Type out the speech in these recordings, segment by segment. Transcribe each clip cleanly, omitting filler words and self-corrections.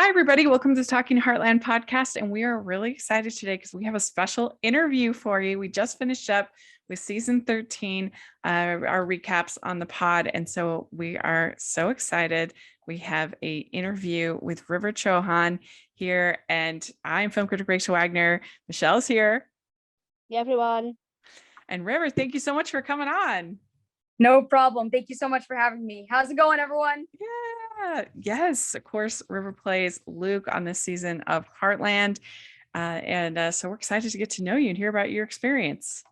Hi, everybody. Welcome to the Talking Heartland podcast. And we are really excited today because we have a special interview for you. We just finished up with season 13, our recaps on the pod. And so we are so excited. We have an interview with River Chauhan here. And I'm film critic Rachel Wagner. Michelle's here. Hey, everyone. And River, thank you so much for coming on. No problem. Thank you so much for having me. How's it going, everyone? Yeah. Yes. Of course, River plays Luke on this season of Heartland. So we're excited to get to know you and hear about your experience.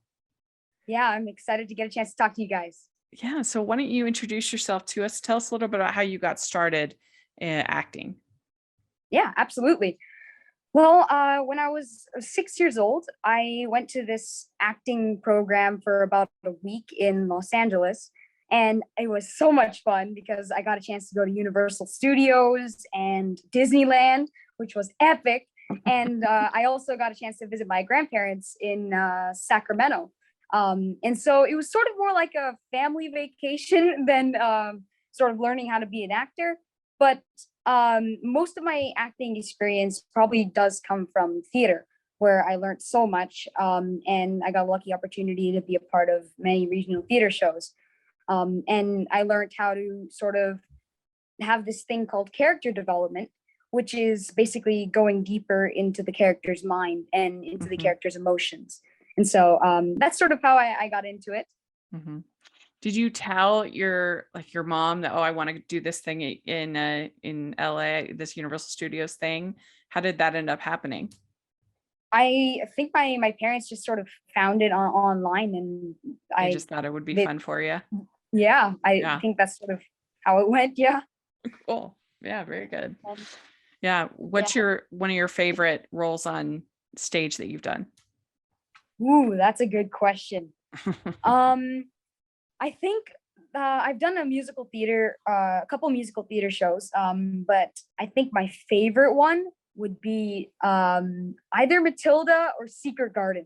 Yeah, I'm excited to get a chance to talk to you guys. Yeah. So why don't you introduce yourself to us? Tell us a little bit about how you got started acting. Yeah, absolutely. Well, when I was 6 years old, I went to this acting program for about a week in Los Angeles. And it was so much fun because I got a chance to go to Universal Studios and Disneyland, which was epic. And I also got a chance to visit my grandparents in Sacramento. And so it was sort of more like a family vacation than sort of learning how to be an actor. But most of my acting experience probably does come from theater, where I learned so much, and I got a lucky opportunity to be a part of many regional theater shows. And I learned how to sort of have this thing called character development, which is basically going deeper into the character's mind and into the character's emotions. And so that's sort of how I got into it. Mm-hmm. Did you tell your mom that, oh, I want to do this thing in LA, this Universal Studios thing? How did that end up happening? I think my parents just sort of found it online, and I just thought it would be fun for you. Yeah, I think that's sort of how it went. Yeah. Cool. Yeah, very good. Yeah. What's one of your favorite roles on stage that you've done? Ooh, that's a good question. I think I've done a couple musical theater shows, but I think my favorite one would be either Matilda or Secret Garden.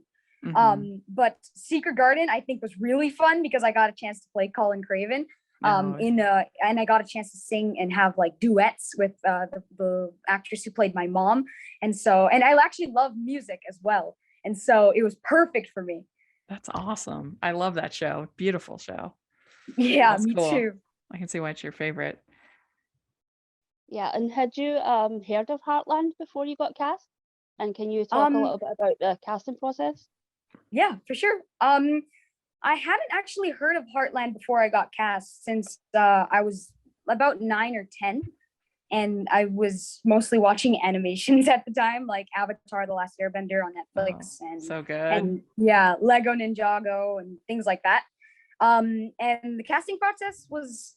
But Secret Garden, I think, was really fun because I got a chance to play Colin Craven, and I got a chance to sing and have like duets with the actress who played my mom, and I actually love music as well, and so it was perfect for me. That's awesome. I love that show. Beautiful show. Yeah, that's me cool. Too. I can see why it's your favorite. Yeah, and had you heard of Heartland before you got cast? And can you talk a little bit about the casting process? Yeah, for sure. I hadn't actually heard of Heartland before I got cast since I was about 9 or 10. And I was mostly watching animations at the time, like Avatar: The Last Airbender on Netflix. And so good. And yeah, Lego Ninjago and things like that. And the casting process was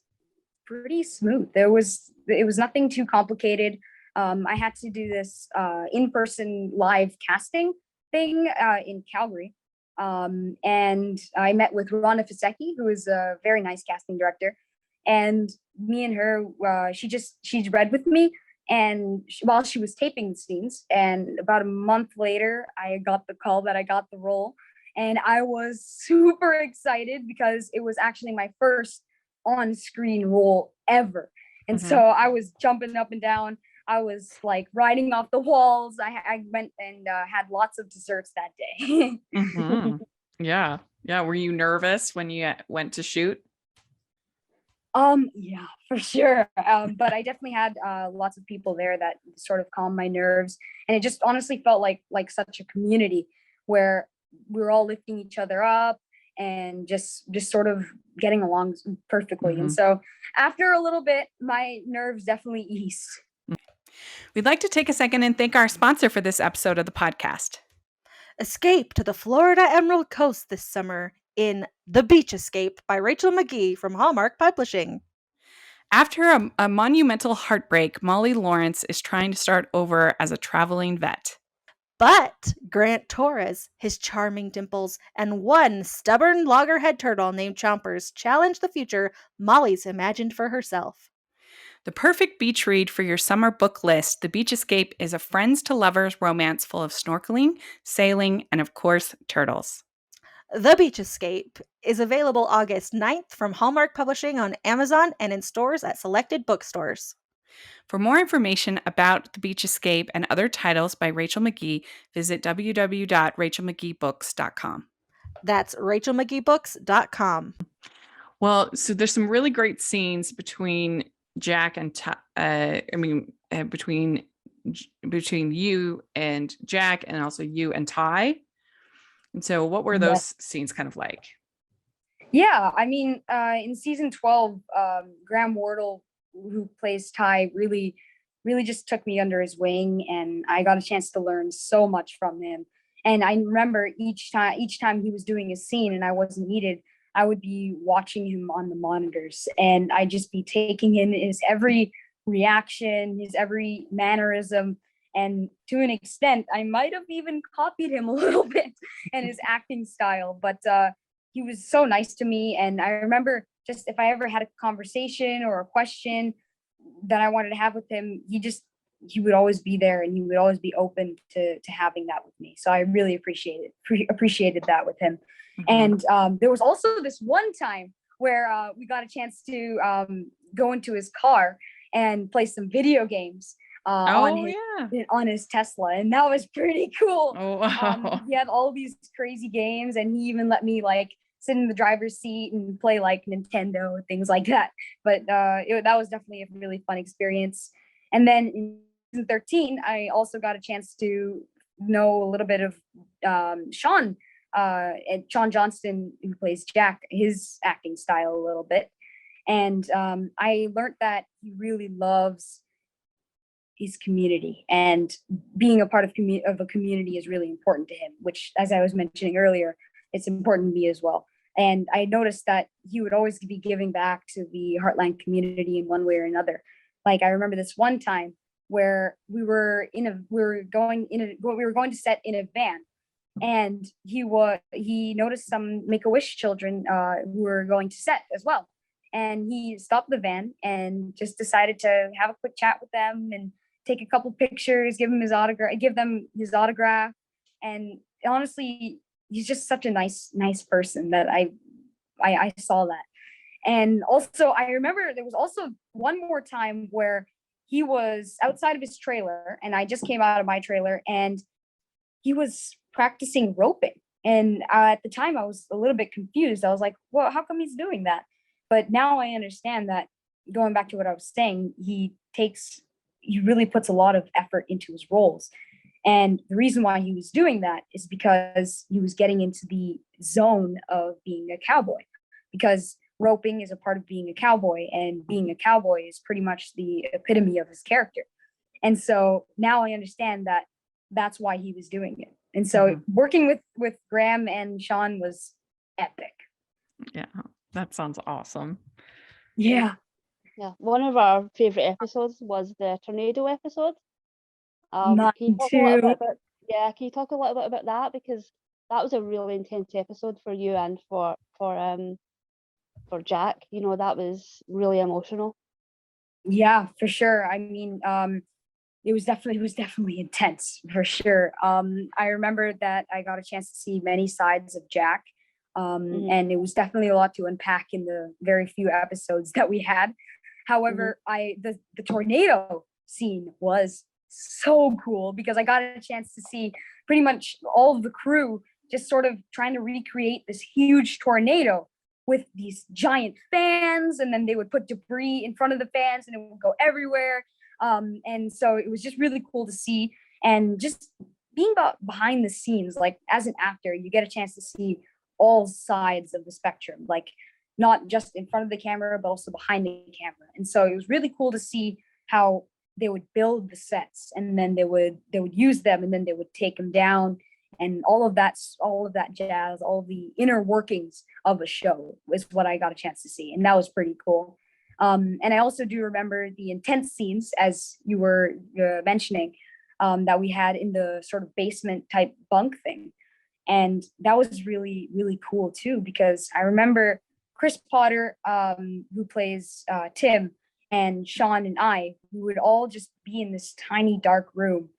pretty smooth. It was nothing too complicated. I had to do this in-person live casting thing in Calgary. And I met with Rhonda Fasecki, who is a very nice casting director. And me and her, she read with me, and while she was taping the scenes, and about a month later, I got the call that I got the role, and I was super excited because it was actually my first on-screen role ever, and so I was jumping up and down. I was like riding off the walls. I went and had lots of desserts that day. Yeah. Were you nervous when you went to shoot? Yeah, for sure. But I definitely had lots of people there that sort of calmed my nerves, and it just honestly felt like such a community where we were all lifting each other up and just sort of getting along perfectly. And so after a little bit, my nerves definitely eased. We'd like to take a second and thank our sponsor for this episode of the podcast. Escape to the Florida Emerald Coast this summer in The Beach Escape by Rachel McGee from Hallmark Publishing. After a monumental heartbreak, Molly Lawrence is trying to start over as a traveling vet. But Grant Torres, his charming dimples, and one stubborn loggerhead turtle named Chompers challenge the future Molly's imagined for herself. The perfect beach read for your summer book list, The Beach Escape is a friends to lovers romance full of snorkeling, sailing, and of course, turtles. The Beach Escape is available August 9th from Hallmark Publishing on Amazon and in stores at selected bookstores. For more information about The Beach Escape and other titles by Rachel McGee, visit www.rachelmcgeebooks.com. That's rachelmcgeebooks.com. Well, so there's some really great scenes between Jack and between you and Jack, and also you and Ty. And so, what were those scenes kind of like? Yeah, I mean, in season 12, Graham Wardle, who plays Ty, really just took me under his wing, and I got a chance to learn so much from him. And I remember each time he was doing a scene and I wasn't needed, I would be watching him on the monitors, and I'd just be taking in his every reaction, his every mannerism. And to an extent, I might have even copied him a little bit and his acting style. But he was so nice to me. And I remember, just if I ever had a conversation or a question that I wanted to have with him, he would always be there, and he would always be open to having that with me. So I really appreciated that with him. And there was also this one time where we got a chance to go into his car and play some video games on his Tesla, and that was pretty cool. Oh, wow. He had all these crazy games, and he even let me like sit in the driver's seat and play like Nintendo and things like that. But that was definitely a really fun experience. And then in season 13, I also got a chance to know a little bit of Sean Johnston, who plays Jack, his acting style a little bit. And I learned that he really loves his community, and being a part of a community is really important to him, which, as I was mentioning earlier, it's important to me as well. And I noticed that he would always be giving back to the Heartland community in one way or another. Like, I remember this one time where we were going to set in a van, and he noticed some Make-A-Wish children who were going to set as well. And he stopped the van and just decided to have a quick chat with them and take a couple pictures, give them his autograph. And honestly, he's just such a nice person that I saw that. And also, I remember there was also one more time where he was outside of his trailer, and I just came out of my trailer, and he was practicing roping. And at the time, I was a little bit confused. I was like, well, how come he's doing that? But now I understand that, going back to what I was saying, he really puts a lot of effort into his roles. And the reason why he was doing that is because he was getting into the zone of being a cowboy, because roping is a part of being a cowboy, and being a cowboy is pretty much the epitome of his character. And so now I understand that that's why he was doing it. And so working with Graham and Sean was epic. Yeah, that sounds awesome. Yeah. Yeah, one of our favorite episodes was the tornado episode. Mine Can you talk a too. little bit about, can you talk a little bit about that, because that was a really intense episode for you and for Jack. You know, that was really emotional. Yeah, for sure. I mean, it was definitely intense, for sure. I remember that I got a chance to see many sides of Jack, and it was definitely a lot to unpack in the very few episodes that we had. However, the tornado scene was so cool, because I got a chance to see pretty much all of the crew just sort of trying to recreate this huge tornado with these giant fans, and then they would put debris in front of the fans and it would go everywhere. And so it was just really cool to see, and just being behind the scenes, like as an actor, you get a chance to see all sides of the spectrum, like not just in front of the camera, but also behind the camera. And so it was really cool to see how they would build the sets, and then they would use them, and then they would take them down, and all of that jazz, all the inner workings of a show was what I got a chance to see. And that was pretty cool. And I also do remember the intense scenes, as you were mentioning, that we had in the sort of basement type bunk thing. And that was really, really cool too, because I remember Chris Potter, who plays Tim, and Sean and I, we would all just be in this tiny dark room,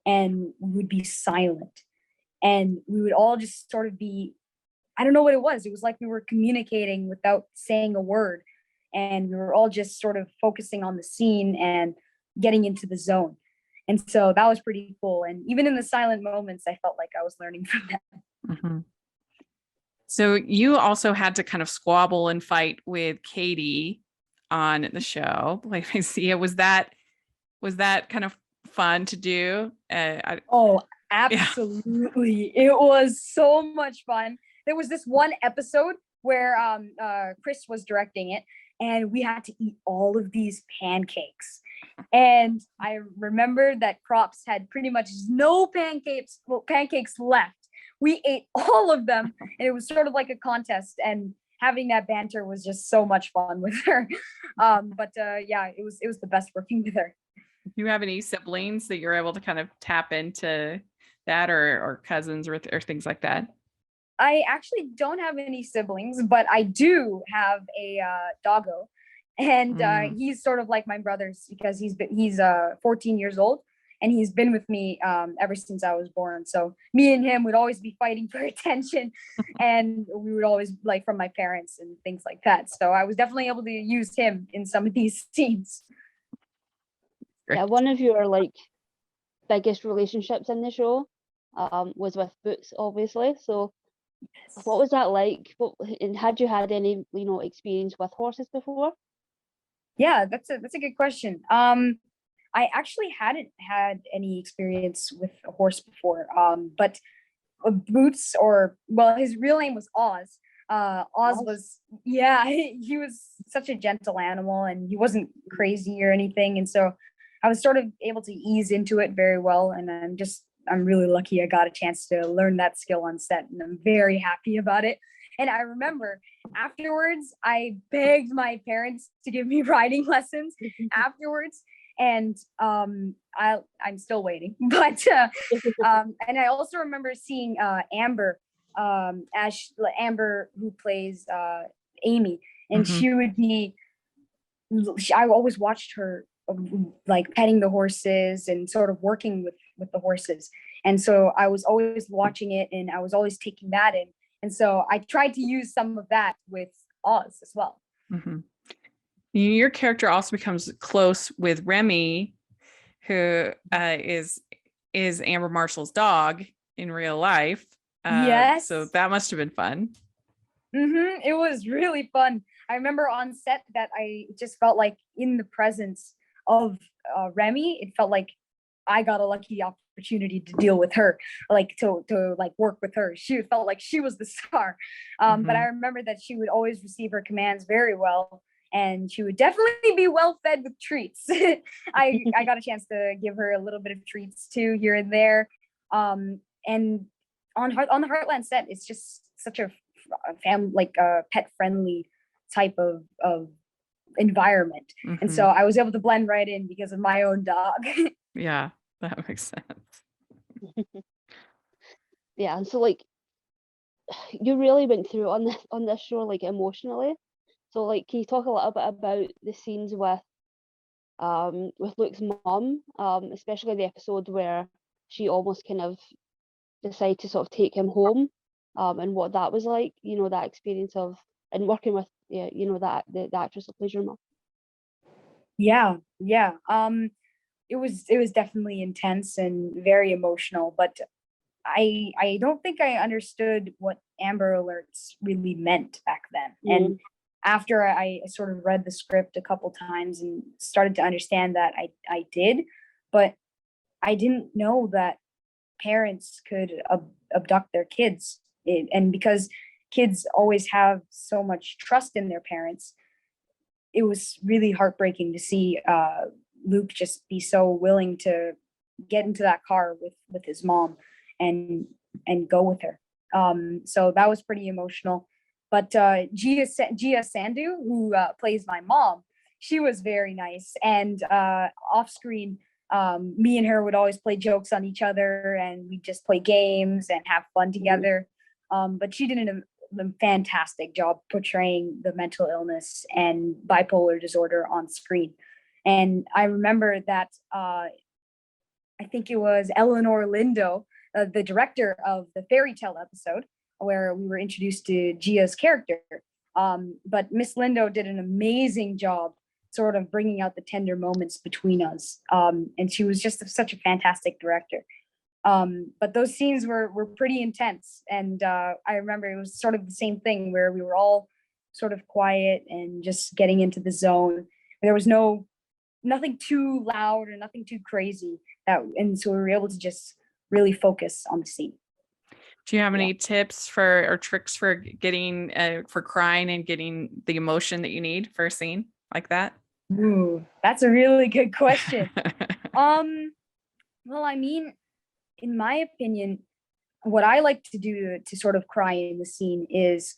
and we would be silent. And we would all just sort of be, I don't know what it was. It was like we were communicating without saying a word. And we were all just sort of focusing on the scene and getting into the zone. And so that was pretty cool. And even in the silent moments, I felt like I was learning from them. Mhm. So you also had to kind of squabble and fight with Katie on the show. Like I see it. Was that kind of fun to do? Oh, Yeah. absolutely. It was so much fun. There was this one episode where Chris was directing it, and we had to eat all of these pancakes. And I remember that Crops had pretty much no pancakes left. We ate all of them, and it was sort of like a contest. And having that banter was just so much fun with her. But yeah, it was the best working with her. Do you have any siblings that you're able to kind of tap into that, or cousins or things like that? I actually don't have any siblings, but I do have a doggo, and he's sort of like my brother's because he's 14 years old, and he's been with me ever since I was born. So me and him would always be fighting for attention, and we would always like from my parents and things like that. So I was definitely able to use him in some of these scenes. Great. Yeah, one of your like biggest relationships in the show was with Boots, obviously. So what was that like? And had you had any, experience with horses before? Yeah, that's a good question. I actually hadn't had any experience with a horse before. But Boots, his real name was Oz. Oz was, yeah, he was such a gentle animal, and he wasn't crazy or anything. And so I was sort of able to ease into it very well. And I'm really lucky I got a chance to learn that skill on set, and I'm very happy about it. And I remember afterwards, I begged my parents to give me riding lessons afterwards. And I'm still waiting. But and I also remember seeing Amber, Amber, who plays Amy, and she would be. I always watched her like petting the horses and sort of working with the horses, and so I was always watching it, and I was always taking that in. And so I tried to use some of that with Oz as well. Mm-hmm. Your character also becomes close with Remy, who is Amber Marshall's dog in real life. Yes. So that must have been fun. It was really fun. I remember on set that I just felt like in the presence of Remy, it felt like I got a lucky opportunity to deal with her, like to like work with her. She felt like she was the star. But I remember that she would always receive her commands very well, and she would definitely be well fed with treats. I got a chance to give her a little bit of treats too here and there. And on the Heartland set, it's just such a pet friendly type of environment. And so I was able to blend right in because of my own dog. Yeah, that makes sense. Yeah, and so like you really went through on this show like emotionally. So like can you talk a little bit about the scenes with Luke's mum, especially the episode where she almost kind of decided to sort of take him home, and what that was like, that experience of and working with the actress that plays your mom. Yeah. It was definitely intense and very emotional, but I don't think I understood what Amber Alerts really meant back then. And after I sort of read the script a couple times and started to understand that I did, but I didn't know that parents could abduct their kids. And because kids always have so much trust in their parents, it was really heartbreaking to see Luke just be so willing to get into that car with his mom and go with her. So that was pretty emotional. But Gia Sandhu, who plays my mom, she was very nice. And off screen, me and her would always play jokes on each other, and we'd just play games and have fun together. But she did a fantastic job portraying the mental illness and bipolar disorder on screen. And I remember that I think it was Eleanor Lindo, the director of the fairy tale episode where we were introduced to Gia's character. But Miss Lindo did an amazing job sort of bringing out the tender moments between us. And she was just such a fantastic director. But those scenes were pretty intense. And I remember it was sort of the same thing where we were all sort of quiet and just getting into the zone. There was nothing too loud or nothing too crazy, and so we were able to just really focus on the scene. Do you have any tips or tricks for getting for crying and getting the emotion that you need for a scene like that? Ooh, that's a really good question. Well, I mean, in my opinion, what I like to do to sort of cry in the scene is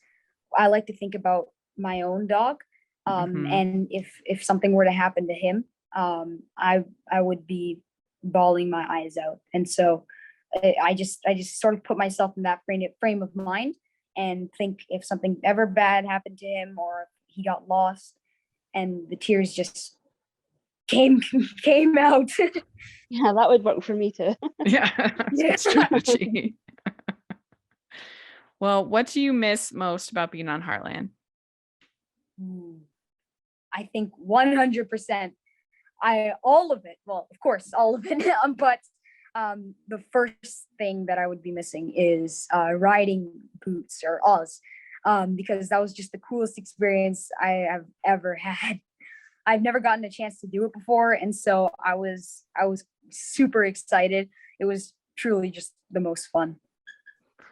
I like to think about my own dog. And if something were to happen to him, I would be bawling my eyes out. And so I just sort of put myself in that frame of mind and think if something ever bad happened to him or if he got lost, and the tears just came out. Yeah, that would work for me too. Yeah, that's a strategy. Well, what do you miss most about being on Heartland? I think 100%. All of it. Well, of course, all of it. But the first thing that I would be missing is riding Boots or Oz, because that was just the coolest experience I have ever had. I've never gotten a chance to do it before, and so I was super excited. It was truly just the most fun.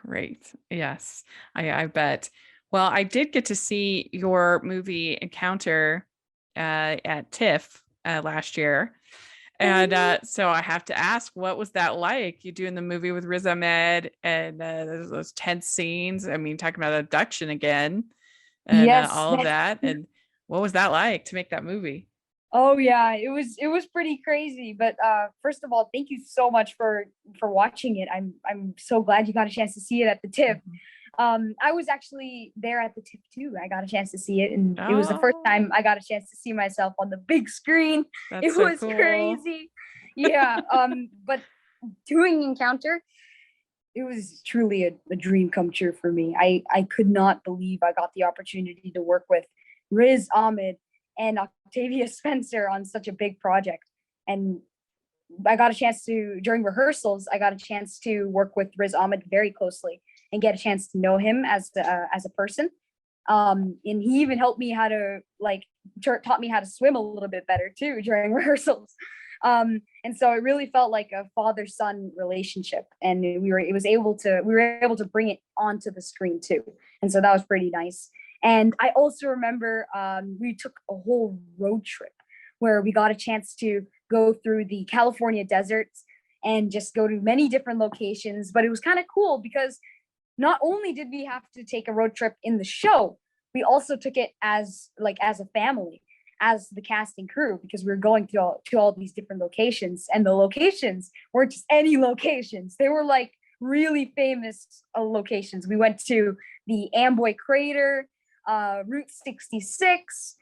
Great. Yes, I bet. Well, I did get to see your movie Encounter at TIFF last year. And so I have to ask, what was that like? You doing the movie with Riz Ahmed and those tense scenes? I mean, talking about abduction again and Yes. all of that. And what was that like to make that movie? Oh yeah, it was pretty crazy. But first of all, thank you so much for watching it. I'm so glad you got a chance to see it at the TIFF. I was actually there at the TIFF too. I got a chance to see it, and it was the first time I got a chance to see myself on the big screen. That's it so was cool. crazy. Yeah. But doing Encounter, it was truly a dream come true for me. I could not believe I got the opportunity to work with Riz Ahmed and Octavia Spencer on such a big project. And I got a chance to, during rehearsals, I got a chance to work with Riz Ahmed very closely and get a chance to know him as a person. And he even helped me how to taught me how to swim a little bit better too during rehearsals. And so it really felt like a father-son relationship, and we were able to bring it onto the screen too. And so that was pretty nice. And I also remember we took a whole road trip where we got a chance to go through the California deserts and just go to many different locations. But it was kind of cool because not only did we have to take a road trip in the show, we also took it as a family, as the cast and crew, because we were going to all these different locations, and the locations weren't just any locations. They were like really famous locations. We went to the Amboy Crater, Route 66,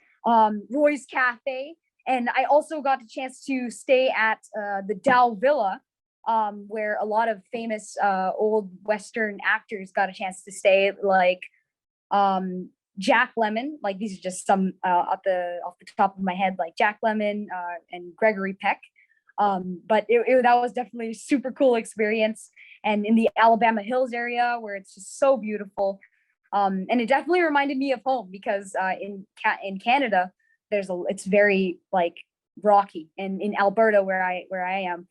Roy's Cafe, and I also got a chance to stay at the Dow Villa, where a lot of famous old Western actors got a chance to stay, like Jack Lemmon. Like, these are just some off the top of my head, like Jack Lemmon and Gregory Peck. But that was definitely a super cool experience. And in the Alabama Hills area, where it's just so beautiful. And it definitely reminded me of home, because in Canada, it's very like rocky, and in Alberta, where I am,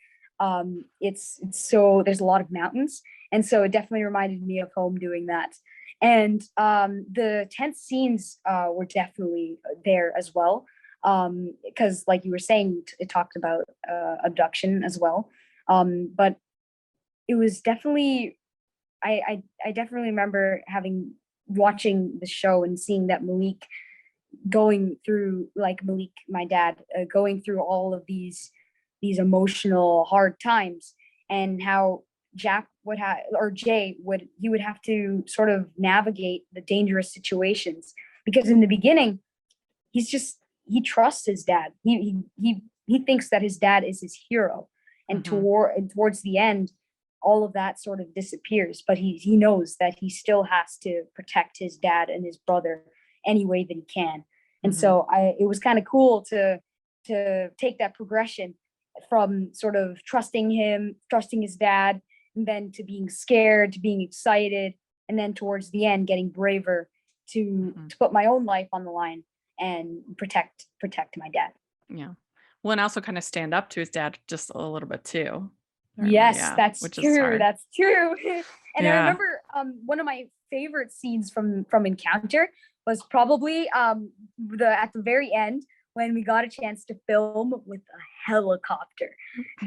it's so there's a lot of mountains, and so it definitely reminded me of home doing that. And the tense scenes were definitely there as well, because like you were saying, it talked about abduction as well. But it was definitely, I definitely remember watching the show and seeing that Malik, my dad, going through all of these emotional hard times, and how Jay would have to sort of navigate the dangerous situations, because in the beginning he trusts his dad. He thinks that his dad is his hero, and towards the end, all of that sort of disappears, but he knows that he still has to protect his dad and his brother any way that he can. And so it was kind of cool to take that progression from sort of trusting him, trusting his dad, and then to being scared, to being excited, and then towards the end getting braver to put my own life on the line and protect my dad. Yeah. Well, and also kind of stand up to his dad just a little bit too. Yes, Yeah, that's which is true. hard. That's true. And Yeah. I remember one of my favorite scenes from Encounter was probably at the very end when we got a chance to film with a helicopter.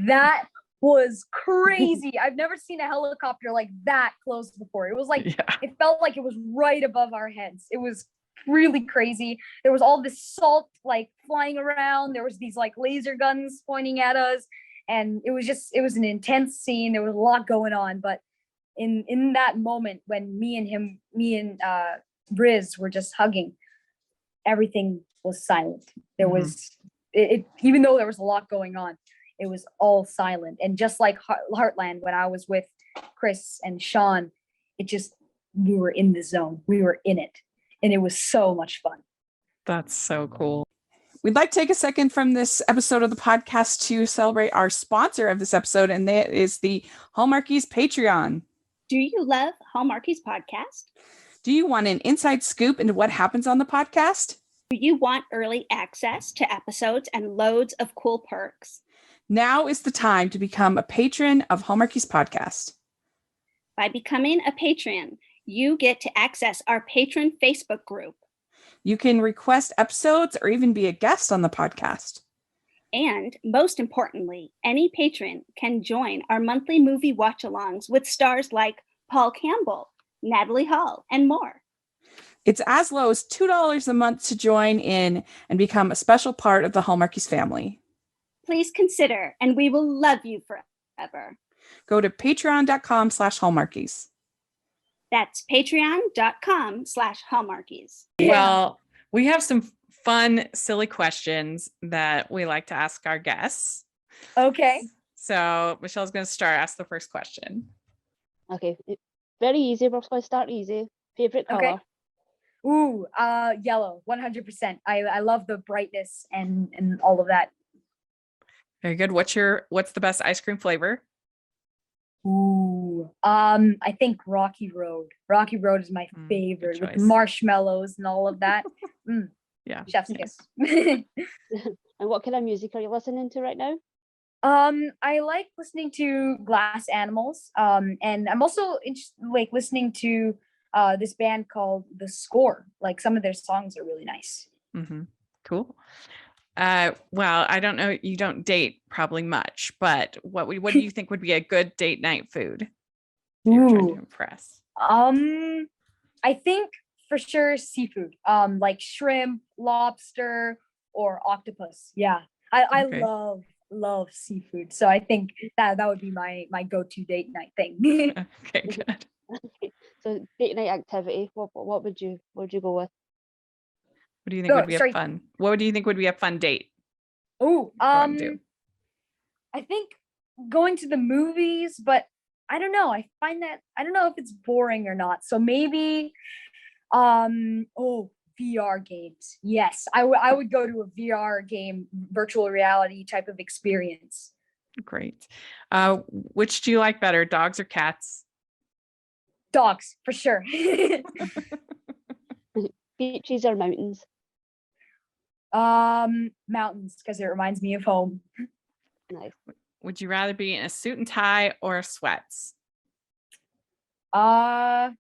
That was crazy. I've never seen a helicopter like that close before. It was like it felt like it was right above our heads. It was really crazy. There was all this salt like flying around. There was these like laser guns pointing at us. And it was an intense scene. There was a lot going on, but in that moment when me and Briz were just hugging, everything was silent. There was even though there was a lot going on, it was all silent. And just like Heartland, when I was with Chris and Sean, we were in the zone. We were in it, and it was so much fun. That's so cool. We'd like to take a second from this episode of the podcast to celebrate our sponsor of this episode, and that is the Hallmarkies Patreon. Do you love Hallmarkies podcast? Do you want an inside scoop into what happens on the podcast? Do you want early access to episodes and loads of cool perks? Now is the time to become a patron of Hallmarkies podcast. By becoming a patron, you get to access our patron Facebook group. You can request episodes or even be a guest on the podcast. And most importantly, any patron can join our monthly movie watch-alongs with stars like Paul Campbell, Natalie Hall, and more. It's as low as $2 a month to join in and become a special part of the Hallmarkies family. Please consider, and we will love you forever. Go to patreon.com/Hallmarkies. That's patreon.com/Hallmarkies. Well, we have some fun, silly questions that we like to ask our guests. Okay. So Michelle's going to ask the first question. Okay, very easy. We're going to start easy. Favorite color? Okay. Ooh, yellow, 100%. I love the brightness and all of that. Very good. What's the best ice cream flavor? Ooh, I think Rocky Road. Rocky Road is my favorite with the marshmallows and all of that. Yeah. Chef's kiss. And what kind of music are you listening to right now? I like listening to Glass Animals. And I'm also listening to this band called The Score. Like some of their songs are really nice. Mm-hmm. Cool. Well, I don't know. You don't date probably much, but what do you think would be a good date night food? You're trying to impress. I think for sure seafood. Like shrimp, lobster, or octopus. Yeah. I love seafood. So I think that would be my go-to date night thing. Okay, good. Okay. So date night activity. What would you go with? What do you think would be a fun? What do you think would be a fun date? Oh, I think going to the movies, but I don't know. I find that I don't know if it's boring or not. So maybe, VR games. Yes, I would go to a VR game, virtual reality type of experience. Great. Which do you like better, dogs or cats? Dogs, for sure. Beaches or mountains? Mountains, because it reminds me of home. Nice. Would you rather be in a suit and tie or sweats? Probably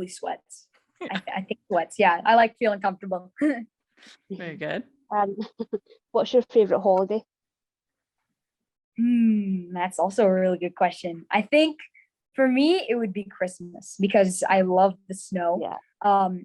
sweats. I think sweats. Yeah, I like feeling comfortable. Very good. What's your favorite holiday? That's also a really good question. I think for me, it would be Christmas because I love the snow. Yeah.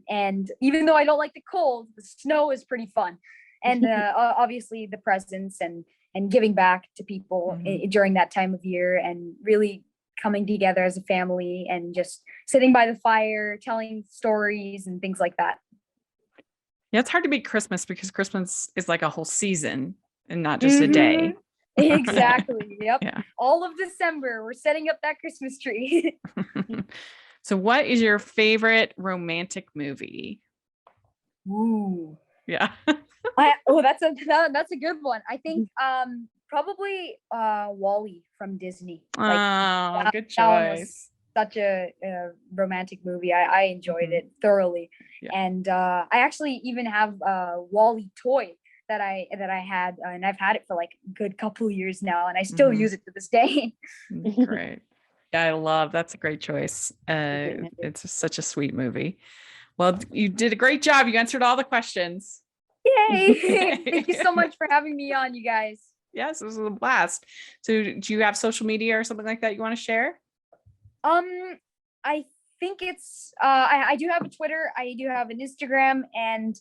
And even though I don't like the cold, the snow is pretty fun. And obviously the presents and giving back to people during that time of year and really coming together as a family and just sitting by the fire, telling stories and things like that. Yeah, it's hard to beat Christmas because Christmas is like a whole season and not just a day. Exactly. Yep. Yeah. All of December, we're setting up that Christmas tree. So what is your favorite romantic movie? Ooh. Yeah. That's a good one. I think probably Wall-E from Disney. Like Oh, good that one was choice. such a romantic movie. I enjoyed it thoroughly. Yeah. And I actually even have a Wall-E toy that I had, and I've had it for like a good couple of years now, and I still use it to this day. Great. Yeah, I love, that's a great choice. great movie. It's just such a sweet movie. Well, you did a great job. You answered all the questions. Yay! Thank you so much for having me on, you guys. Yes, this was a blast. So do you have social media or something like that you want to share? I think it's I do have a Twitter, I do have an Instagram, and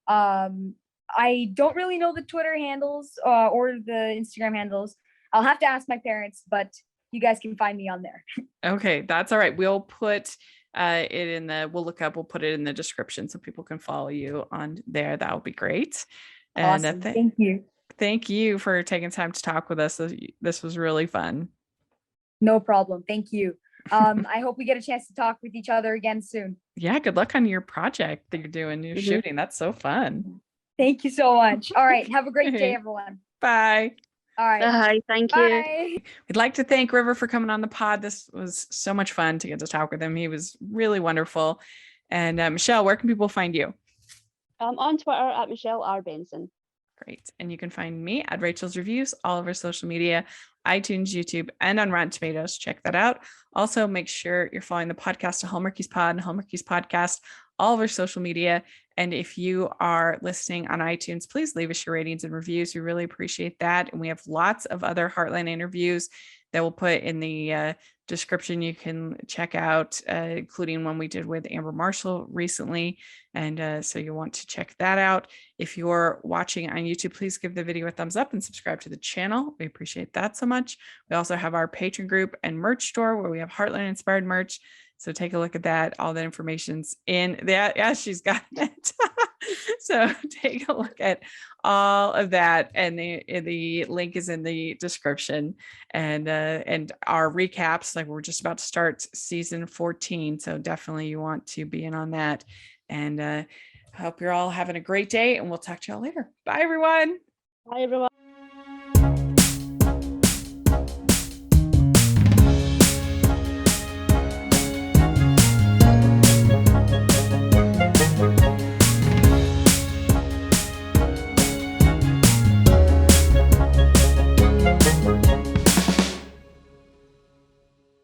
I don't really know the Twitter handles or the Instagram handles. I'll have to ask my parents, but you guys can find me on there. Okay, that's all right. We'll put it in the, we'll put it in the description so people can follow you on there. That would be great. And Awesome. Thank you. thank you for taking time to talk with us. This was really fun. No problem. Thank you. I hope we get a chance to talk with each other again soon. Yeah, good luck on your project that you're doing, your shooting. That's so fun. Thank you so much. All right. Have a great day, everyone. Bye. All right. Bye. Thank you. Bye. We'd like to thank River for coming on the pod. This was so much fun to get to talk with him. He was really wonderful. And Michelle, where can people find you? On Twitter at Michelle R. Benson. Great. And you can find me at Rachel's Reviews, all over social media, iTunes, YouTube, and on Rotten Tomatoes. Check that out. Also, make sure you're following the podcast to Hallmarkies Pod and Hallmarkies Podcast, all over social media. And if you are listening on iTunes, please leave us your ratings and reviews. We really appreciate that. And we have lots of other Heartland interviews that we'll put in the description. You can check out, including one we did with Amber Marshall recently. And so you want to check that out. If you're watching on YouTube, please give the video a thumbs up and subscribe to the channel. We appreciate that so much. We also have our Patreon group and merch store where we have Heartland inspired merch. So take a look at that. All the information's in there. Yeah, she's got it. So take a look at all of that. And the link is in the description. And our recaps, like we're just about to start season 14. So definitely you want to be in on that. And I hope you're all having a great day, and we'll talk to y'all later. Bye, everyone. Bye, everyone.